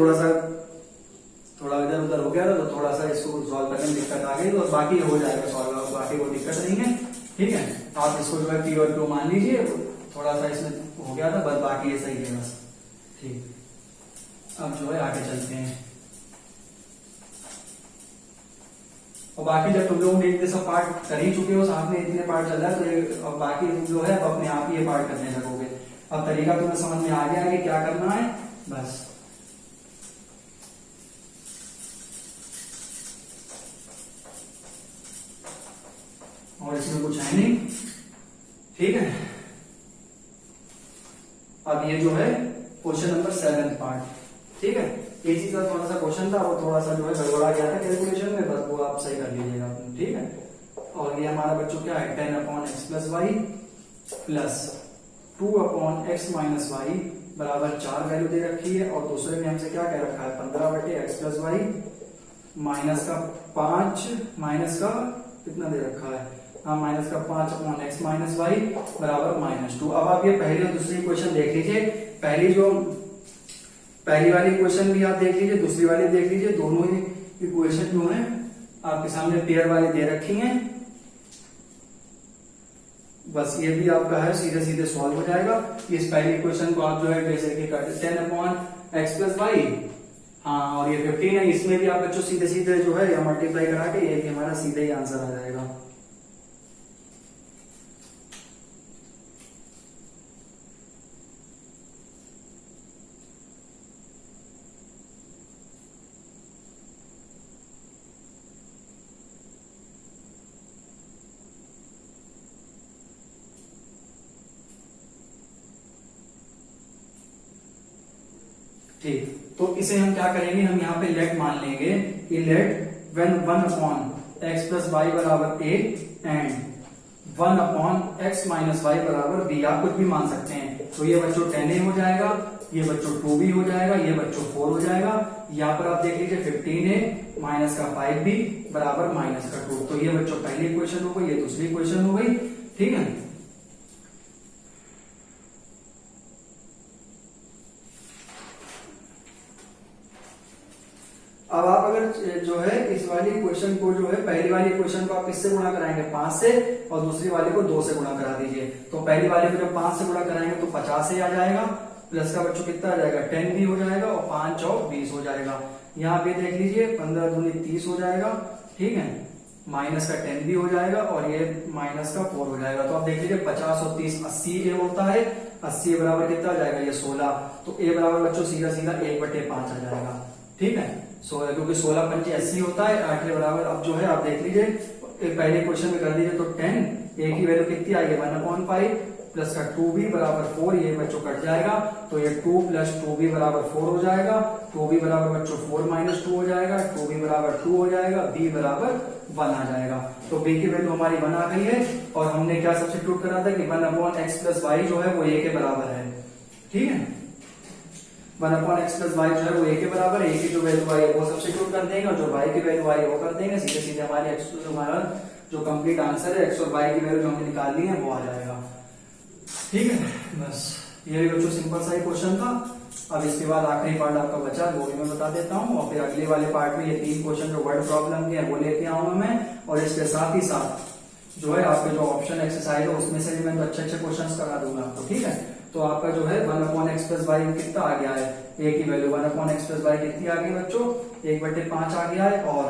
थोड़ा इधर उधर हो गया था, तो थोड़ा सा इसको सॉल्व करने में दिक्कत आ गई, तो बाकी हो जाएगा सॉल्व, बाकी कोई दिक्कत नहीं है। ठीक है, आप इसको जो है पी और क्यू मान लीजिए, थोड़ा सा इसमें हो गया था बस, बाकी ये सही है बस। ठीक, अब जो है आगे चलते हैं। और बाकी जब तुम लोग इतने सब पार्ट कर ही चुके हो, साथ में इतने पार्ट चल रहा है, तो ये अब बाकी तुम जो है अपने आप ही ये पार्ट करने लगोगे। अब तरीका तुम्हें समझ में आ गया कि क्या करना है बस। और इसमें कुछ है नहीं। ठीक है, अब ये जो है क्वेश्चन नंबर 7 पार्ट। ठीक है, ये चीज का थोड़ा सा क्वेश्चन था, वो थोड़ा सा जो है गड़बड़ा गया था कैलकुलेशन में, बस वो आप सही कर लीजिएगा। ठीक है, और ये हमारा बच्चों क्या है, 10/x plus Y plus 2/x minus Y बराबर 4 वैल्यू दे रखी है। और दूसरे में हमसे क्या कह रखा है, 15/x प्लस वाई माइनस का 5 माइनस का कितना दे रखा है, हाँ माइनस का 5/x माइनस वाई बराबर -2। अब आप ये पहली और दूसरी इक्वेशन देख लीजिए। पहली वाली इक्वेशन भी आप देख लीजिए, दूसरी वाली देख लीजिए, दोनों ही इक्वेशन जो है आपके सामने पेयर वाली दे रखी हैं। बस ये भी आपका है, सीधे सीधे सॉल्व हो जाएगा। इस पहली इक्वेशन को आप जो है कैसे कि 10/x प्लस वाई, हाँ, और ये 15 है, इसमें भी आप बच्चों सीधे सीधे जो है या मल्टीप्लाई करा के ये भी हमारा सीधे ही आंसर आ जाएगा। ठीक, तो इसे हम क्या करेंगे, हम यहाँ पे लेट मान लेंगे कि let when 1/x plus Y बराबर a and 1/x minus Y बराबर b, आप कुछ भी मान सकते हैं। तो ये बच्चों 10a हो जाएगा, ये बच्चों 2b हो जाएगा, ये बच्चों 4 हो जाएगा। यहाँ पर आप देख लीजिए 15a माइनस का 5b बराबर माइनस का 2। तो ये बच्चों पहली इक्वेशन हो गई, ये दूसरी इक्वेशन हो गई। ठीक है, अब आप अगर जो है इस वाली इक्वेशन को जो है, पहली वाली इक्वेशन को आप किससे गुणा कराएंगे, 5 से, और दूसरी वाली को 2 से गुणा करा दीजिए। तो पहली वाली को जब 5 से गुणा कराएंगे तो 50 से आ जाएगा, प्लस का बच्चों कितना आ जाएगा, 10 भी हो जाएगा, और 5 और 20 हो जाएगा। यहाँ पे देख लीजिए 15 दूनी 30 हो जाएगा। ठीक है, माइनस का 10 भी हो जाएगा, और ये माइनस का 4 हो जाएगा। तो आप देख लीजिए 50 और 30 80 ए होता है, 80 बराबर कितना आ जाएगा, ये 16। तो ए बराबर बच्चों सीधा सीधा 1/5 आ जाएगा। ठीक है, 16, क्योंकि 16 पंचे 80 होता है, 8 के बराबर। अब जो है आप देख लीजिए पहले क्वेश्चन में कर दीजिए, तो 10 ए की वैल्यू कितनी आई है, 1/5 प्लस का 2b बराबर 4, ये बच्चों कट जाएगा, तो ये 2 प्लस 2b बराबर 4 हो जाएगा। 2b बराबर बच्चों 4 माइनस 2 हो जाएगा, 2b बराबर 2 हो जाएगा, b बराबर 1 आ जाएगा। तो b की वैल्यू हमारी 1 आ गई है, और हमने क्या सब्स्टिट्यूट करा था कि 1/x प्लस वाई जो है वो a के बराबर है। ठीक है, 1/x प्लस वाई जो है वो a के बराबर है, a की जो वैल्यू आई है वो सब्स्टिट्यूट कर देंगे, और जो y की वैल्यू आई है वो कर देंगे। सीधे सीधे हमारी x हमारा जो कंप्लीट आंसर है, x और y की वैल्यू जो हमने निकाल ली है वो आ जाएगा। ठीक है, बस ये भी बच्चों सिंपल सा ही क्वेश्चन था। अब इसके बाद आखिरी पार्ट आपका बचा, वो भी मैं बता देता हूँ, और फिर अगले वाले पार्ट में ये 3 क्वेश्चन जो वर्ड प्रॉब्लम के हैं वो लेके आऊंगा मैं, और इसके साथ ही साथ जो है आपके जो ऑप्शन एक्सरसाइज है उसमें से भी मैं अच्छे अच्छे क्वेश्चन करा दूंगा आपको। ठीक है, तो आपका जो है 1/x प्लस वाई कितना आ गया है, a की वैल्यू 1/x प्लस वाई कितनी आ गई बच्चों, 1/5 आ गया है, और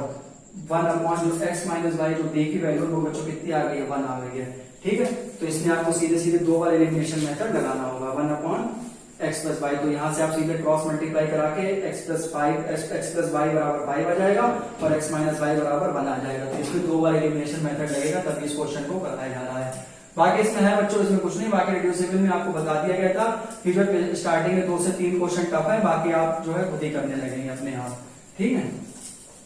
1/x माइनस वाई जो b की वैल्यू वो बच्चों कितनी आ गई है, 1 आ गई है। ठीक है, तो इसमें आपको सीधे सीधे 2 बार एलिमिनेशन मेथड लगाना होगा, 1/x प्लस वाई। तो यहाँ से आप सीधे क्रॉस मल्टीप्लाई करा के x प्लस वाई बराबर 5 आ जाएगा, और x माइनस वाई बराबर 1 आ जाएगा। तो इसमें 2 बार एलिमिनेशन मेथड लगेगा, तभी इस क्वेश्चन को कराया जा रहा है। बाकी इसमें है बच्चों, इसमें कुछ नहीं। बाकी रिड्यूसिबल में आपको बता दिया गया था कि जो स्टार्टिंग में 2 से 3 क्वेश्चन टफ है, बाकी आप जो है खुद ही करने लगेंगे अपने आप, ठीक है।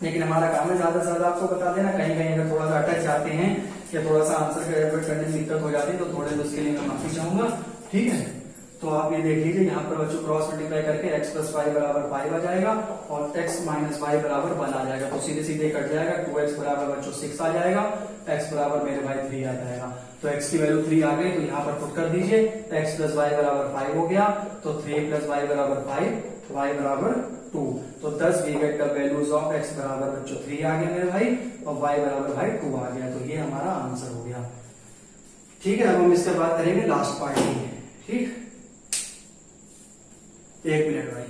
लेकिन हमारा काम है ज्यादा से ज्यादा आपको बता देना, कहीं कहीं अगर थोड़ा सा अटक जाते हैं या थोड़ा सा आंसर करने में दिक्कत हो जाती है तो थोड़े उसके लिए मैं माफी चाहूंगा, ठीक है। तो आप ये देख लीजिए, यहाँ पर बच्चों क्रॉस मल्टीप्लाई करके x प्लस वाई बराबर 5 आ जाएगा और x माइनस वाई बराबर 1 आ जाएगा, तो सीधे सीधे कट जाएगा। 2x बराबर बच्चों 6 आ जाएगा, x बराबर मेरे भाई 3 आ जाएगा। तो x की वैल्यू 3 आ गई, तो यहाँ पर पुट कर दीजिए, x प्लस वाई बराबर 5 हो गया, तो 3 प्लस वाई बराबर 5, वाई बराबर 2। तो 10 we get the values of x बराबर बच्चों 3 आ गया मेरे भाई, और y बराबर भाई 2 आ गया। तो ये हमारा आंसर हो गया, ठीक है। अब हम इसके बाद करेंगे लास्ट पार्ट की, ठीक। 1 मिनट भाई।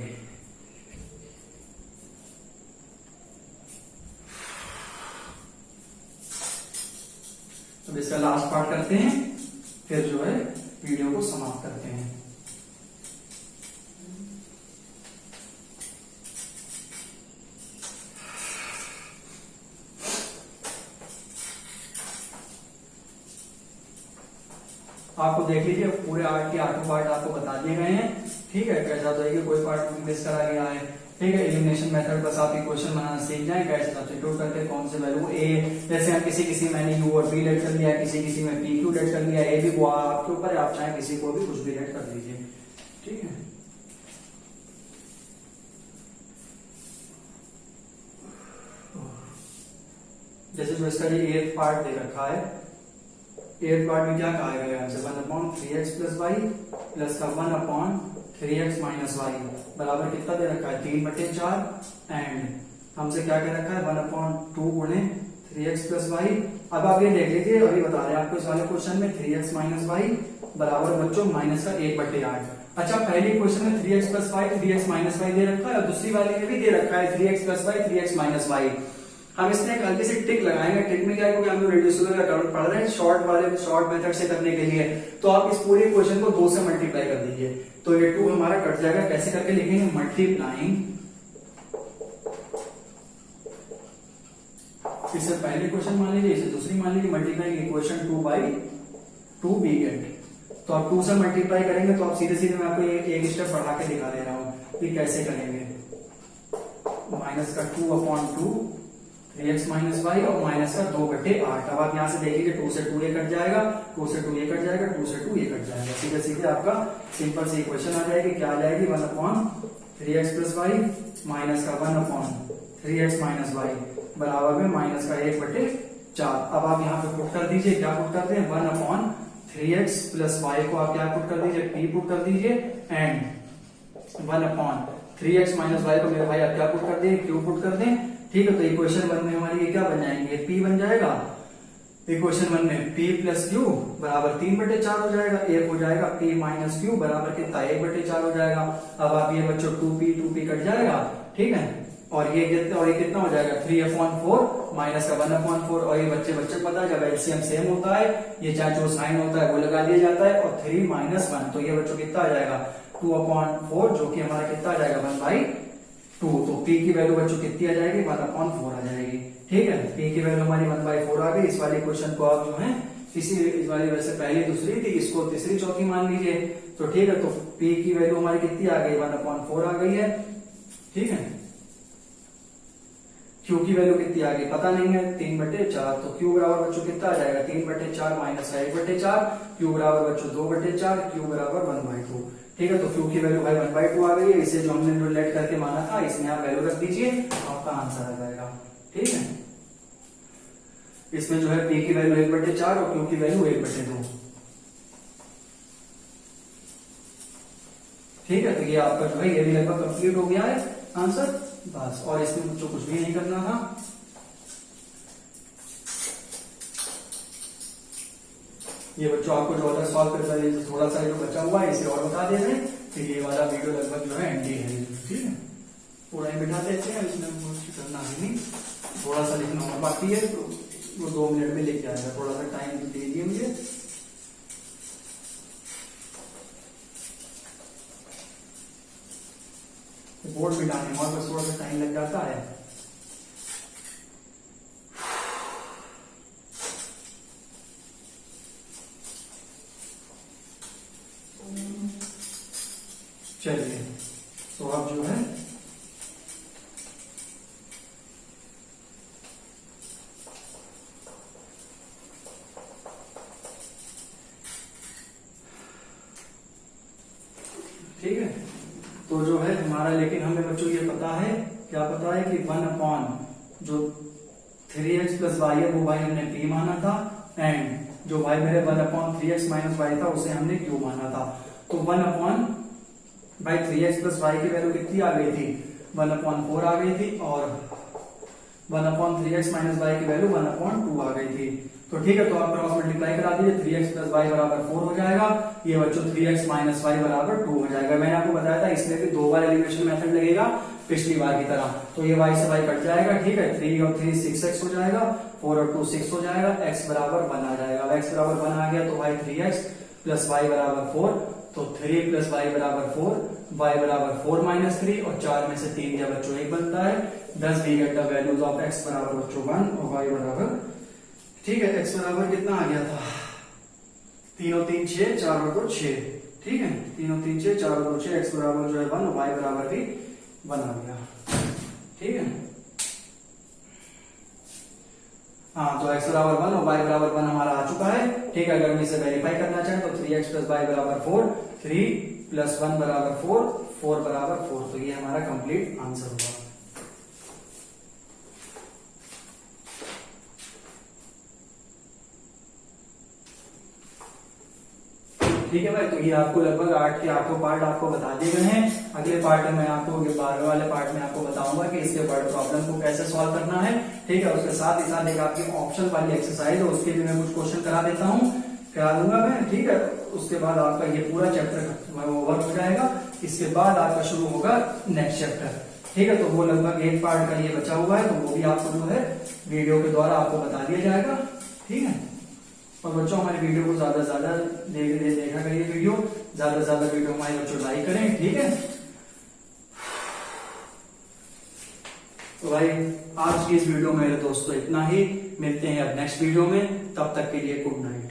अब इसका लास्ट पार्ट करते हैं, फिर जो है वीडियो को समाप्त करते हैं। आपको देख लीजिए, पूरे आर्ट के 8 पार्ट आपको बता दिए गए हैं, ठीक है। कैसा तो है कि कोई पार्ट मिस करा गया है, ठीक है। एलिमिनेशन मेथड बस आप क्वेश्चन बनाना सीख जाए, कैसे सब्स्टिट्यूट करके कौन से वैल्यू ए, जैसे हम किसी मैंने यू और बी लेट कर लिया, किसी में पी क्यू लेट कर लिया, ए भी वो आपके ऊपर है, आप चाहे किसी को भी कुछ भी लेट कर दीजिए, ठीक है। जैसे जो इसका ये 8th पार्ट दे रखा है, 8th पार्ट में क्या कहा गया हमसे, 1/3x प्लस वाई प्लस का 1/3x माइनस वाई बराबर कितना दे रखा है, 3/4, एंड हमसे क्या कह रखा है 1/2 गुणे 3x प्लस वाई। अब आप ये देख लीजिए, अभी बता रहे हैं आपको इस वाले क्वेश्चन में 3x माइनस वाई बराबर बच्चों माइनस का 1/8। अच्छा, पहले क्वेश्चन में 3x plus Y 3x minus Y दे रखा है, और दूसरी वाले में भी दे रखा है 3x plus Y 3x minus Y. हम इसमें एक हल्की सी टिक लगाएंगे। टिक में क्या है, क्योंकि हम लोग रिड्यूसिबल का पढ़ रहे हैं शॉर्ट मेथड से करने के लिए, तो आप इस पूरे क्वेश्चन को 2 से मल्टीप्लाई कर दीजिए, तो ये 2 हमारा कट जाएगा। कैसे करके लिखेंगे, मल्टीप्लाइंग, इसे पहले क्वेश्चन मान लीजिए, इसे दूसरी मान लीजिए, मल्टीप्लाइंग इक्वेशन 2/2 वी गेट। तो आप 2 से मल्टीप्लाई करेंगे, तो आप सीधे सीधे मैं आपको एक स्टेप बढ़ा के दिखा दे रहा हूं कि कैसे करेंगे। माइनस का 2/2 3x माइनस वाई और माइनस का 2/8। अब आप यहां से देखिए 2 से 2 ये कट जाएगा, 2 से 2 ये कट जाएगा, 2 से 2 ये कट जाएगा, सीधे सीधे आपका सिंपल सी इक्वेशन आ जाएगी। क्या आ जाएगी, 1/3x प्लस वाई माइनस का 1/3x माइनस वाई बराबर में माइनस का 1/4। अब आप यहाँ पे पुट कर दीजिए, क्या पुट करते हैं, 1/3x प्लस वाई को आप क्या पुट कर दीजिए, p पुट कर दीजिए, एंड 1/3x माइनस वाई को मेरे भाई आप क्या पुट कर दें, q पुट कर दें, ठीक है। तो इक्वेशन 1 में हमारी ये क्या बन जाएंगे, p बन जाएगा। इक्वेशन 1 में p प्लस क्यू बराबर 3/4 हो जाएगा, एक हो जाएगा p माइनस क्यू बराबर कितना 1/4 हो जाएगा। अब आप ये बच्चों 2p कट जाएगा, ठीक है, और ये कितना हो जाएगा 3/4 माइनस का 1/4, और ये बच्चे पता है जब एलसीएम सेम होता है, ये चाहे जो साइन होता है वो लगा दिया जाता है, और 3 - 1, तो ये बच्चों कितना आ जाएगा 2/4, जो कि हमारा कितना आ जाएगा 1/2। तो p की वैल्यू बच्चों कितनी आ जाएगी, 1/4 आ जाएगी, ठीक है। p की वैल्यू हमारी 1/4 आ गई। इस वाले क्वेश्चन को आप जो है इस वाली वैसे पहली दूसरी थी, इसको तीसरी चौथी मान लीजिए, तो ठीक है। तो p की वैल्यू हमारी कितनी आ गई, 1/4 आ गई है, ठीक है। q की वैल्यू कितनी आ गई पता नहीं है, 3/4, तो q बराबर बच्चों कितना आ जाएगा 3/4 माइनस 1/4, q बराबर बच्चों 2/4, q बराबर 1/2, ठीक है। तो q की वैल्यू भाई 1/2 आ गई है। इसे जो हमने लेट करके माना था, इसमें आप वैल्यू रख दीजिए, आपका आंसर आ जाएगा, ठीक है। इसमें जो है p की वैल्यू 1/4 और q की वैल्यू 1/2, ठीक है। तो ये आपका जो है ये भी लगभग कंप्लीट हो गया है आंसर, बस। और इसमें बच्चों कुछ भी नहीं करना था। ये बच्चों आपको जो अदर सॉल्व कर थोड़ा सा जो बचा हुआ है इसे और बता दे रहे हैं कि ये वाला वीडियो लगभग जो है एंडी है, ठीक है। पूरा ही बिठा देते हैं, इसमें कुछ करना है नहीं, थोड़ा सा लिखना और बाकी है, तो वो 2 मिनट में लिख जाएगा, थोड़ा सा टाइम दे दीजिए मुझे। बोर्ड मिटाने में बस थोड़ा सा टाइम लग जाता है। चलिए तो अब जो है ठीक है, तो जो है हमारा, लेकिन हमें बच्चों ये पता है, क्या पता है कि 1 अपॉन जो 3x प्लस वाई है वो भाई हमने p माना था, एंड जो भाई मेरे 1 अपॉन 3x माइनस वाई था उसे हमने q माना था। तो 1 अपॉन भाई 3x प्लस वाई की वैल्यू कितनी आ गई थी, 1 अपॉन 4 आ गई थी, और 1 अपॉन 3x माइनस वाई की वैल्यू 1 अपॉन 2 आ गई थी। तो ठीक है, तो आप क्रॉस मल्टीप्लाई करा दीजिए, 3x प्लस वाई बराबर 4 हो जाएगा, ये बच्चों 3x माइनस वाई बराबर 2 हो जाएगा। मैंने आपको बताया था इसमें भी 2 बार एलिमिनेशन मेथड लगेगा पिछली बार की तरह। तो ये y से y कट जाएगा, ठीक है, 3 और 3 6x हो जाएगा, 4 और 2 6 हो जाएगा, x बराबर 1 आ जाएगा। अब x बराबर 1 आ गया तो भाई 3x प्लस वाई बराबर 4, तो 3 प्लस वाई बराबर 4, y बराबर 4 माइनस 3, और 4 में से 3 दिया बच्चों 1 बनता है। 10 we get the values of x बराबर बच्चों 1 और y बराबर, ठीक है, x बराबर कितना आ गया था, 3 और 3 6, 4 और 2 6, ठीक है, 3 और 3 6, 4 और 2 6, x बराबर जो है 1 और y बराबर भी 1 आ गया, ठीक है। हाँ, तो x बराबर 1 और y बराबर 1 हमारा आ चुका है, ठीक है। अगर हम इसे वेरीफाई करना चाहें तो 3x प्लस वाई बराबर 4, 3 प्लस 1 बराबर 4, 4 बराबर 4, तो ये हमारा कंप्लीट आंसर हुआ। ठीक है भाई, तो ये आपको लगभग 8 के 8 पार्ट आपको बता दिए गए हैं। अगले पार्ट में मैं आपको 12वें वाले पार्ट में आपको बताऊंगा कि इसके वर्ड प्रॉब्लम को कैसे सॉल्व करना है, ठीक है। उसके साथ ही साथ एक आपकी ऑप्शन वाली एक्सरसाइज है, उसके लिए मैं कुछ क्वेश्चन करा दूंगा मैं, ठीक है। उसके बाद आपका ये पूरा चैप्टर वर्क हो जाएगा, इसके बाद आपका शुरू होगा नेक्स्ट चैप्टर, ठीक है। तो वो लगभग एक पार्ट का ये बचा हुआ है, तो वो भी आपको जो है वीडियो के द्वारा आपको बता दिया जाएगा, ठीक है। और बच्चों हमारे वीडियो को ज्यादा से ज्यादा देखा करिए, वीडियो ज्यादा से ज्यादा वीडियो हमारे बच्चों लाइक करें, ठीक है। तो भाई आज की इस वीडियो में मेरे दोस्तों इतना ही, मिलते हैं अब नेक्स्ट वीडियो में, तब तक के लिए गुड नाइट।